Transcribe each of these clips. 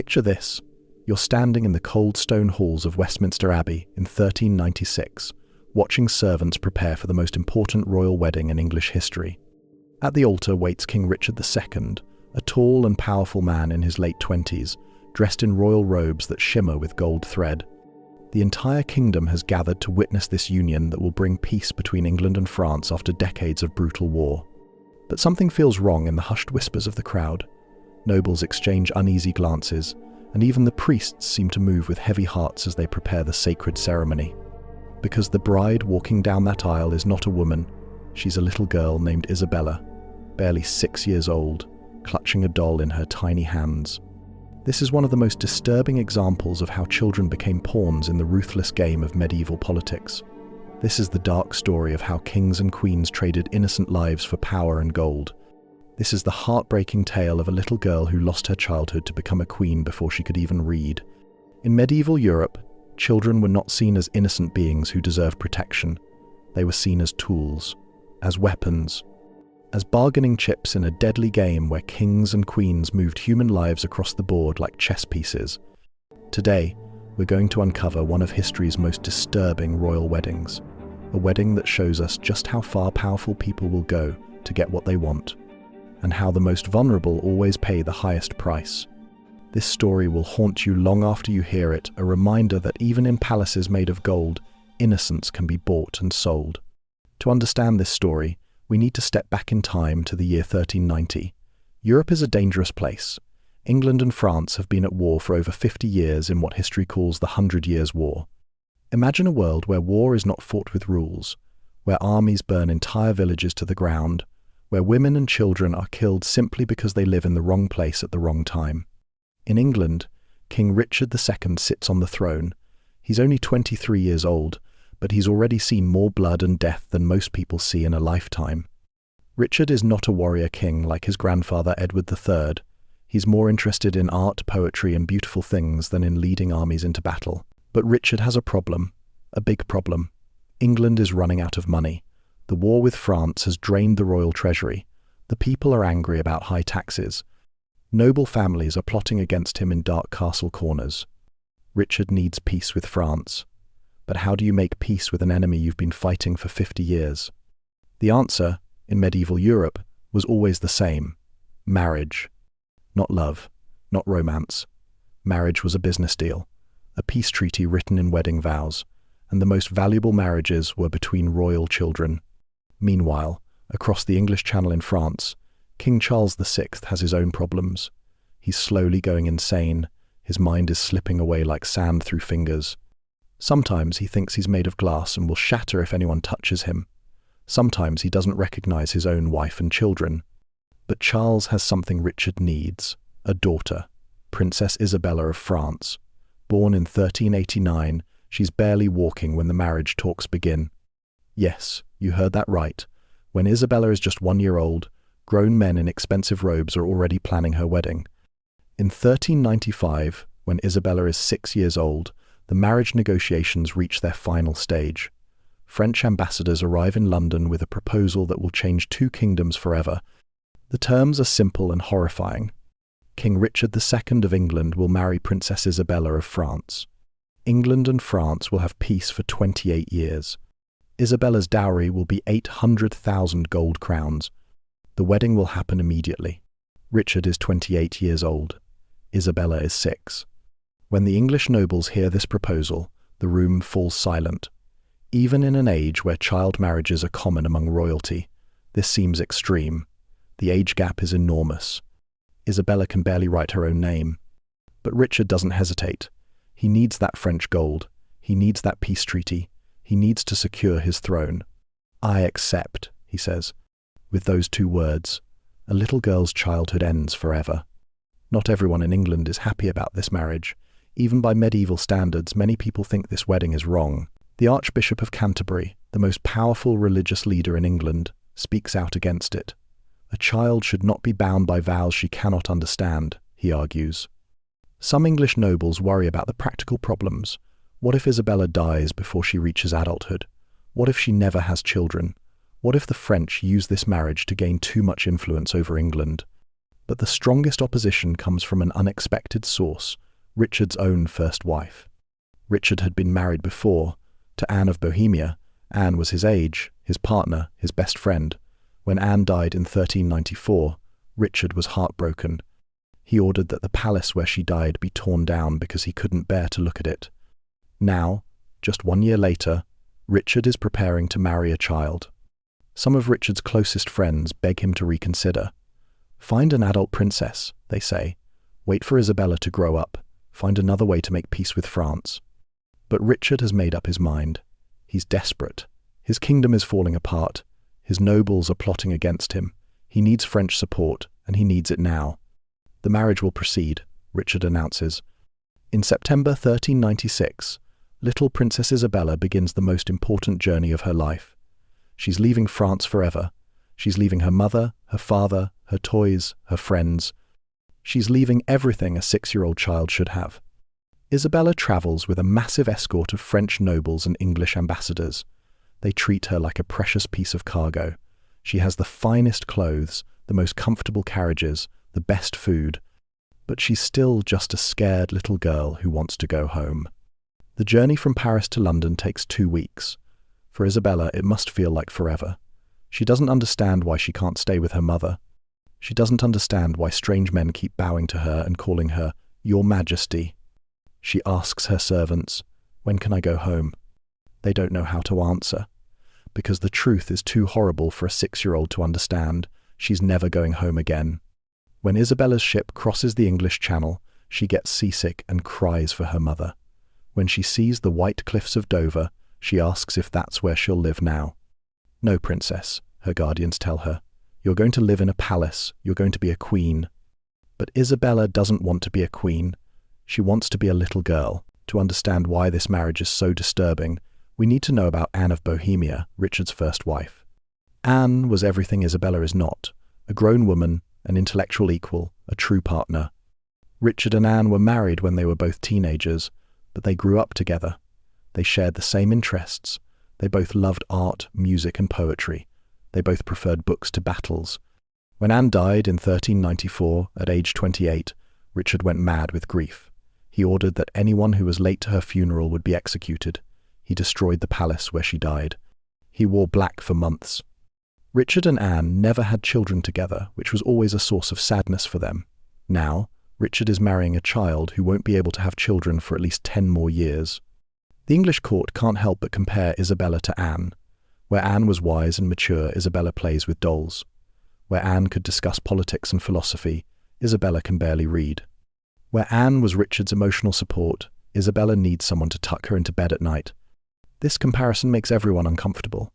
Picture this. You're standing in the cold stone halls of Westminster Abbey in 1396, watching servants prepare for the most important royal wedding in English history. At the altar waits King Richard II, a tall and powerful man in his late 20s, dressed in royal robes that shimmer with gold thread. The entire kingdom has gathered to witness this union that will bring peace between England and France after decades of brutal war. But something feels wrong in the hushed whispers of the crowd. Nobles exchange uneasy glances, and even the priests seem to move with heavy hearts as they prepare the sacred ceremony. Because the bride walking down that aisle is not a woman, she's a little girl named Isabella, barely 6 years old, clutching a doll in her tiny hands. This is one of the most disturbing examples of how children became pawns in the ruthless game of medieval politics. This is the dark story of how kings and queens traded innocent lives for power and gold. This is the heartbreaking tale of a little girl who lost her childhood to become a queen before she could even read. In medieval Europe, children were not seen as innocent beings who deserved protection. They were seen as tools, as weapons, as bargaining chips in a deadly game where kings and queens moved human lives across the board like chess pieces. Today, we're going to uncover one of history's most disturbing royal weddings, a wedding that shows us just how far powerful people will go to get what they want, and how the most vulnerable always pay the highest price. This story will haunt you long after you hear it, a reminder that even in palaces made of gold, innocence can be bought and sold. To understand this story, we need to step back in time to the year 1390. Europe is a dangerous place. England and France have been at war for over 50 years in what history calls the 100 Years' War. Imagine a world where war is not fought with rules, where armies burn entire villages to the ground, where women and children are killed simply because they live in the wrong place at the wrong time. In England, King Richard II sits on the throne. He's only 23 years old, but he's already seen more blood and death than most people see in a lifetime. Richard is not a warrior king like his grandfather Edward III. He's more interested in art, poetry, and beautiful things than in leading armies into battle. But Richard has a problem, a big problem. England is running out of money. The war with France has drained the royal treasury. The people are angry about high taxes. Noble families are plotting against him in dark castle corners. Richard needs peace with France. But how do you make peace with an enemy you've been fighting for 50 years? The answer, in medieval Europe, was always the same: marriage. Not love, not romance. Marriage was a business deal, a peace treaty written in wedding vows, and the most valuable marriages were between royal children. Meanwhile, across the English Channel in France, King Charles VI has his own problems. He's slowly going insane. His mind is slipping away like sand through fingers. Sometimes he thinks he's made of glass and will shatter if anyone touches him. Sometimes he doesn't recognize his own wife and children. But Charles has something Richard needs: a daughter, Princess Isabella of France. Born in 1389, she's barely walking when the marriage talks begin. Yes, you heard that right. When Isabella is just 1 year old, grown men in expensive robes are already planning her wedding. In 1395, when Isabella is 6 years old, the marriage negotiations reach their final stage. French ambassadors arrive in London with a proposal that will change two kingdoms forever. The terms are simple and horrifying. King Richard II of England will marry Princess Isabella of France. England and France will have peace for 28 years. Isabella's dowry will be 800,000 gold crowns. The wedding will happen immediately. Richard is 28 years old. Isabella is 6. When the English nobles hear this proposal, the room falls silent. Even in an age where child marriages are common among royalty, this seems extreme. The age gap is enormous. Isabella can barely write her own name. But Richard doesn't hesitate. He needs that French gold. He needs that peace treaty. He needs to secure his throne. "I accept," he says. With those two words, a little girl's childhood ends forever. Not everyone in England is happy about this marriage. Even by medieval standards, many people think this wedding is wrong. The Archbishop of Canterbury, the most powerful religious leader in England, speaks out against it. A child should not be bound by vows she cannot understand, he argues. Some English nobles worry about the practical problems. What if Isabella dies before she reaches adulthood? What if she never has children? What if the French use this marriage to gain too much influence over England? But the strongest opposition comes from an unexpected source, Richard's own first wife. Richard had been married before, to Anne of Bohemia. Anne was his age, his partner, his best friend. When Anne died in 1394, Richard was heartbroken. He ordered that the palace where she died be torn down because he couldn't bear to look at it. Now, just 1 year later, Richard is preparing to marry a child. Some of Richard's closest friends beg him to reconsider. Find an adult princess, they say. Wait for Isabella to grow up. Find another way to make peace with France. But Richard has made up his mind. He's desperate. His kingdom is falling apart. His nobles are plotting against him. He needs French support, and he needs it now. The marriage will proceed, Richard announces. In September 1396, little Princess Isabella begins the most important journey of her life. She's leaving France forever. She's leaving her mother, her father, her toys, her friends. She's leaving everything a 6-year-old child should have. Isabella travels with a massive escort of French nobles and English ambassadors. They treat her like a precious piece of cargo. She has the finest clothes, the most comfortable carriages, the best food. But she's still just a scared little girl who wants to go home. The journey from Paris to London takes 2 weeks. For Isabella, it must feel like forever. She doesn't understand why she can't stay with her mother. She doesn't understand why strange men keep bowing to her and calling her, "Your Majesty." She asks her servants, "When can I go home?" They don't know how to answer. Because the truth is too horrible for a 6-year-old to understand. She's never going home again. When Isabella's ship crosses the English Channel, she gets seasick and cries for her mother. When she sees the white cliffs of Dover, she asks if that's where she'll live now. "No, princess," her guardians tell her. "You're going to live in a palace. You're going to be a queen." But Isabella doesn't want to be a queen. She wants to be a little girl. To understand why this marriage is so disturbing, we need to know about Anne of Bohemia, Richard's first wife. Anne was everything Isabella is not: a grown woman, an intellectual equal, a true partner. Richard and Anne were married when they were both teenagers, but they grew up together. They shared the same interests. They both loved art, music, and poetry. They both preferred books to battles. When Anne died in 1394, at age 28, Richard went mad with grief. He ordered that anyone who was late to her funeral would be executed. He destroyed the palace where she died. He wore black for months. Richard and Anne never had children together, which was always a source of sadness for them. Now, Richard is marrying a child who won't be able to have children for at least 10 more years. The English court can't help but compare Isabella to Anne. Where Anne was wise and mature, Isabella plays with dolls. Where Anne could discuss politics and philosophy, Isabella can barely read. Where Anne was Richard's emotional support, Isabella needs someone to tuck her into bed at night. This comparison makes everyone uncomfortable.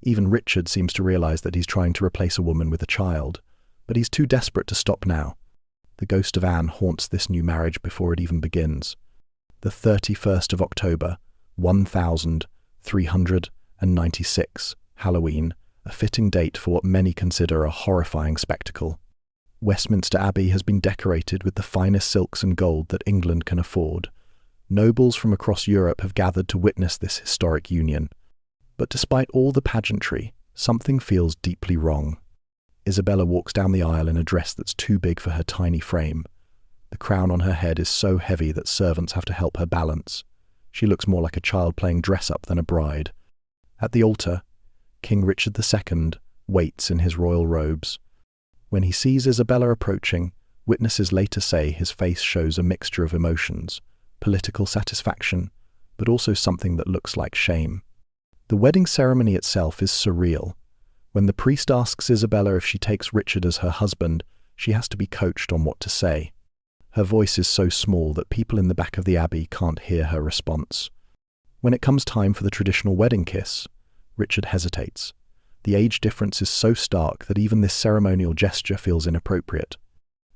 Even Richard seems to realize that he's trying to replace a woman with a child, but he's too desperate to stop now. The ghost of Anne haunts this new marriage before it even begins. The 31st of October, 1396, Halloween, a fitting date for what many consider a horrifying spectacle. Westminster Abbey has been decorated with the finest silks and gold that England can afford. Nobles from across Europe have gathered to witness this historic union. But despite all the pageantry, something feels deeply wrong. Isabella walks down the aisle in a dress that's too big for her tiny frame. The crown on her head is so heavy that servants have to help her balance. She looks more like a child playing dress-up than a bride. At the altar, King Richard II waits in his royal robes. When he sees Isabella approaching, witnesses later say his face shows a mixture of emotions, political satisfaction, but also something that looks like shame. The wedding ceremony itself is surreal. When the priest asks Isabella if she takes Richard as her husband, she has to be coached on what to say. Her voice is so small that people in the back of the abbey can't hear her response. When it comes time for the traditional wedding kiss, Richard hesitates. The age difference is so stark that even this ceremonial gesture feels inappropriate.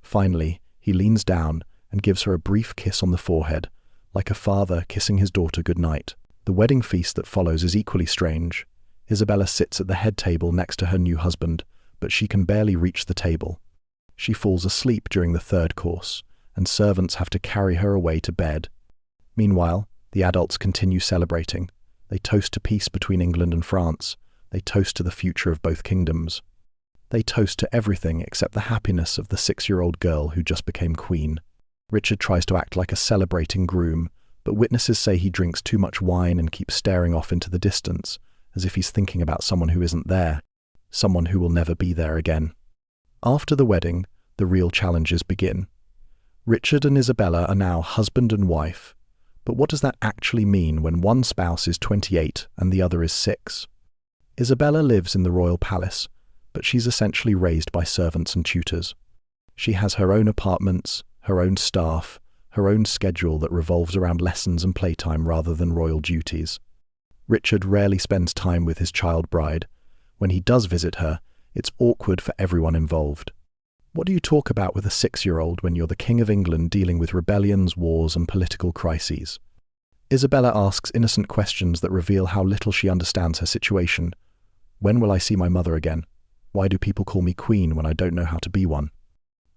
Finally, he leans down and gives her a brief kiss on the forehead, like a father kissing his daughter goodnight. The wedding feast that follows is equally strange. Isabella sits at the head table next to her new husband, but she can barely reach the table. She falls asleep during the third course, and servants have to carry her away to bed. Meanwhile, the adults continue celebrating. They toast to peace between England and France. They toast to the future of both kingdoms. They toast to everything except the happiness of the 6-year-old girl who just became queen. Richard tries to act like a celebrating groom, but witnesses say he drinks too much wine and keeps staring off into the distance, as if he's thinking about someone who isn't there, someone who will never be there again. After the wedding, the real challenges begin. Richard and Isabella are now husband and wife, but what does that actually mean when one spouse is 28 and the other is 6? Isabella lives in the royal palace, but she's essentially raised by servants and tutors. She has her own apartments, her own staff, her own schedule that revolves around lessons and playtime rather than royal duties. Richard rarely spends time with his child bride. When he does visit her, it's awkward for everyone involved. What do you talk about with a 6-year-old when you're the King of England dealing with rebellions, wars, and political crises? Isabella asks innocent questions that reveal how little she understands her situation. When will I see my mother again? Why do people call me queen when I don't know how to be one?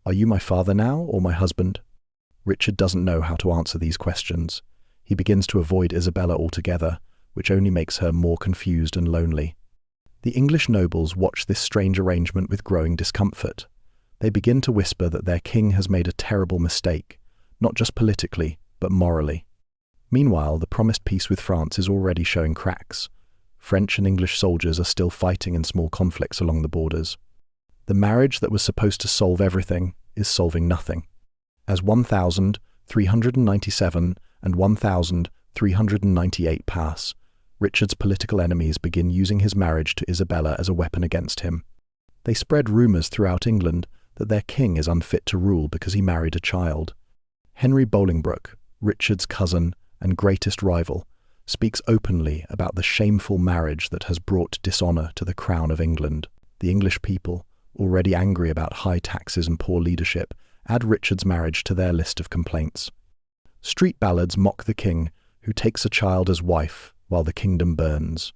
Are you my father now or my husband? Richard doesn't know how to answer these questions. He begins to avoid Isabella altogether, which only makes her more confused and lonely. The English nobles watch this strange arrangement with growing discomfort. They begin to whisper that their king has made a terrible mistake, not just politically, but morally. Meanwhile, the promised peace with France is already showing cracks. French and English soldiers are still fighting in small conflicts along the borders. The marriage that was supposed to solve everything is solving nothing. As 1,397 and 1,398 pass, Richard's political enemies begin using his marriage to Isabella as a weapon against him. They spread rumours throughout England that their king is unfit to rule because he married a child. Henry Bolingbroke, Richard's cousin and greatest rival, speaks openly about the shameful marriage that has brought dishonour to the crown of England. The English people, already angry about high taxes and poor leadership, add Richard's marriage to their list of complaints. Street ballads mock the king, who takes a child as wife while the kingdom burns.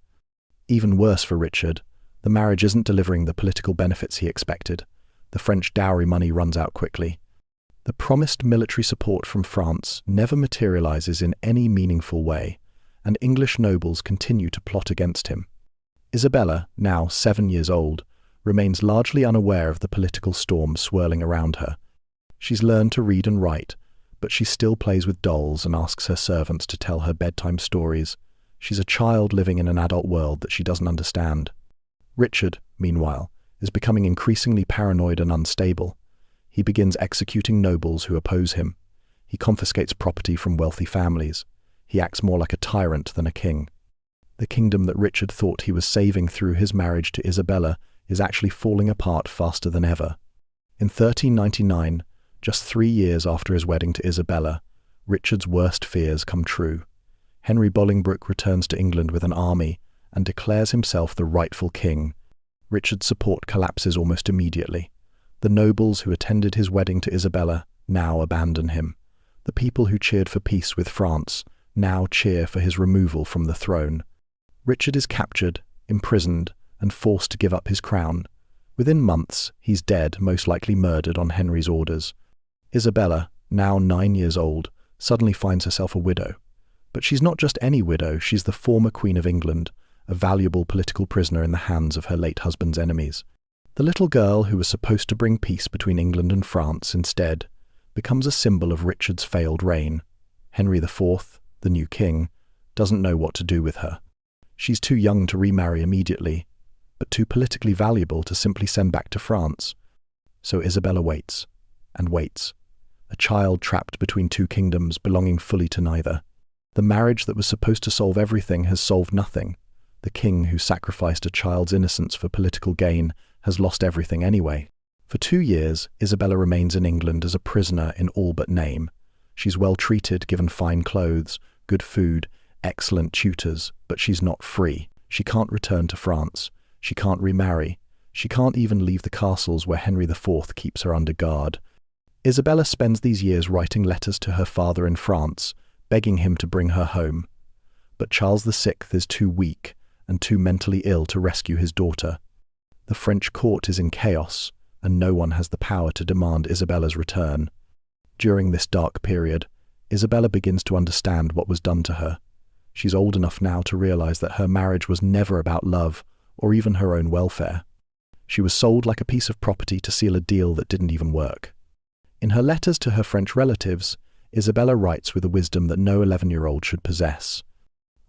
Even worse for Richard, the marriage isn't delivering the political benefits he expected. The French dowry money runs out quickly. The promised military support from France never materializes in any meaningful way, and English nobles continue to plot against him. Isabella, now 7 years old, remains largely unaware of the political storm swirling around her. She's learned to read and write, but she still plays with dolls and asks her servants to tell her bedtime stories. She's a child living in an adult world that she doesn't understand. Richard, meanwhile, is becoming increasingly paranoid and unstable. He begins executing nobles who oppose him. He confiscates property from wealthy families. He acts more like a tyrant than a king. The kingdom that Richard thought he was saving through his marriage to Isabella is actually falling apart faster than ever. In 1399, just 3 years after his wedding to Isabella, Richard's worst fears come true. Henry Bolingbroke returns to England with an army and declares himself the rightful king. Richard's support collapses almost immediately. The nobles who attended his wedding to Isabella now abandon him. The people who cheered for peace with France now cheer for his removal from the throne. Richard is captured, imprisoned, and forced to give up his crown. Within months, he's dead, most likely murdered on Henry's orders. Isabella, now 9 years old, suddenly finds herself a widow. But she's not just any widow, she's the former Queen of England, a valuable political prisoner in the hands of her late husband's enemies. The little girl who was supposed to bring peace between England and France instead becomes a symbol of Richard's failed reign. Henry IV, the new king, doesn't know what to do with her. She's too young to remarry immediately, but too politically valuable to simply send back to France. So Isabella waits, and waits, a child trapped between two kingdoms belonging fully to neither. The marriage that was supposed to solve everything has solved nothing. The king who sacrificed a child's innocence for political gain has lost everything anyway. For 2 years, Isabella remains in England as a prisoner in all but name. She's well treated, given fine clothes, good food, excellent tutors, but she's not free. She can't return to France. She can't remarry. She can't even leave the castles where Henry IV keeps her under guard. Isabella spends these years writing letters to her father in France, begging him to bring her home. But Charles VI is too weak and too mentally ill to rescue his daughter. The French court is in chaos, and no one has the power to demand Isabella's return. During this dark period, Isabella begins to understand what was done to her. She's old enough now to realize that her marriage was never about love or even her own welfare. She was sold like a piece of property to seal a deal that didn't even work. In her letters to her French relatives, Isabella writes with a wisdom that no 11-year-old should possess.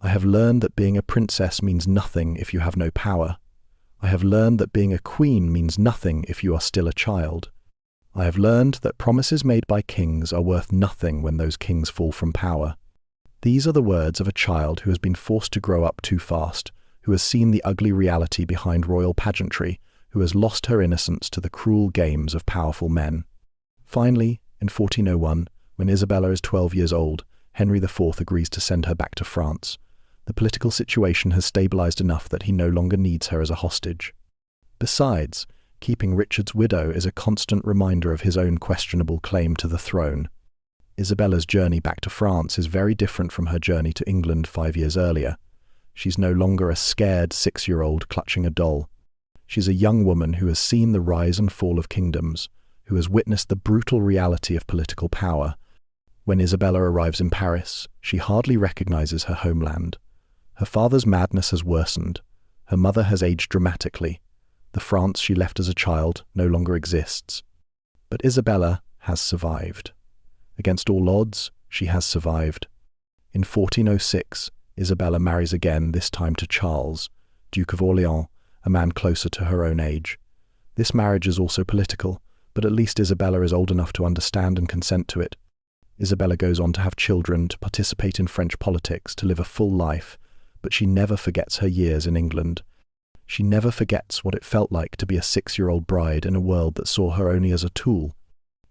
I have learned that being a princess means nothing if you have no power. I have learned that being a queen means nothing if you are still a child. I have learned that promises made by kings are worth nothing when those kings fall from power. These are the words of a child who has been forced to grow up too fast, who has seen the ugly reality behind royal pageantry, who has lost her innocence to the cruel games of powerful men. Finally, in 1401, when Isabella is 12 years old, Henry IV agrees to send her back to France. The political situation has stabilized enough that he no longer needs her as a hostage. Besides, keeping Richard's widow is a constant reminder of his own questionable claim to the throne. Isabella's journey back to France is very different from her journey to England 5 years earlier. She's no longer a scared 6-year-old clutching a doll. She's a young woman who has seen the rise and fall of kingdoms, who has witnessed the brutal reality of political power. When Isabella arrives in Paris, she hardly recognizes her homeland. Her father's madness has worsened. Her mother has aged dramatically. The France she left as a child no longer exists. But Isabella has survived. Against all odds, she has survived. In 1406, Isabella marries again, this time to Charles, Duke of Orleans, a man closer to her own age. This marriage is also political, but at least Isabella is old enough to understand and consent to it. Isabella goes on to have children, to participate in French politics, to live a full life, but she never forgets her years in England. She never forgets what it felt like to be a 6-year-old bride in a world that saw her only as a tool.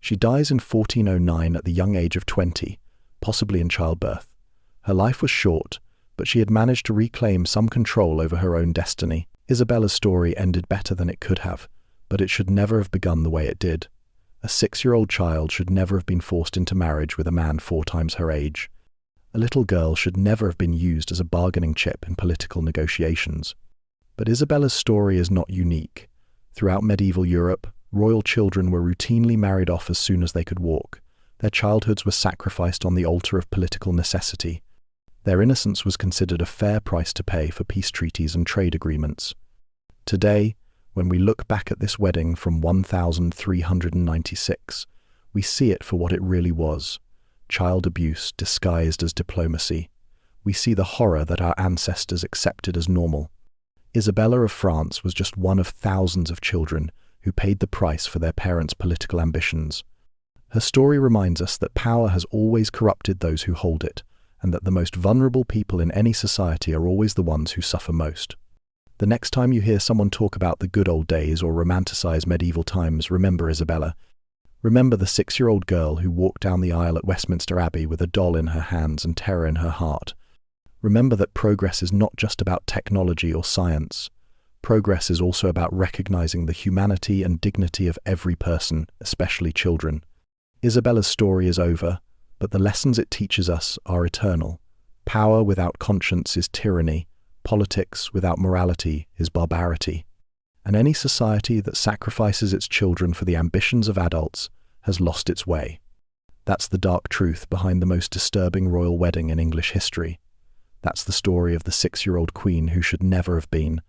She dies in 1409 at the young age of 20, possibly in childbirth. Her life was short, but she had managed to reclaim some control over her own destiny. Isabella's story ended better than it could have, but it should never have begun the way it did. A 6-year-old child should never have been forced into marriage with a man 4 times her age. A little girl should never have been used as a bargaining chip in political negotiations. But Isabella's story is not unique. Throughout medieval Europe, royal children were routinely married off as soon as they could walk. Their childhoods were sacrificed on the altar of political necessity. Their innocence was considered a fair price to pay for peace treaties and trade agreements. Today, when we look back at this wedding from 1396, we see it for what it really was: child abuse disguised as diplomacy. We see the horror that our ancestors accepted as normal. Isabella of France was just one of thousands of children who paid the price for their parents' political ambitions. Her story reminds us that power has always corrupted those who hold it, and that the most vulnerable people in any society are always the ones who suffer most. The next time you hear someone talk about the good old days or romanticize medieval times, remember Isabella. Remember the 6-year-old girl who walked down the aisle at Westminster Abbey with a doll in her hands and terror in her heart. Remember that progress is not just about technology or science. Progress is also about recognizing the humanity and dignity of every person, especially children. Isabella's story is over, but the lessons it teaches us are eternal. Power without conscience is tyranny. Politics without morality is barbarity. And any society that sacrifices its children for the ambitions of adults has lost its way. That's the dark truth behind the most disturbing royal wedding in English history. That's the story of the 6-year-old queen who should never have been,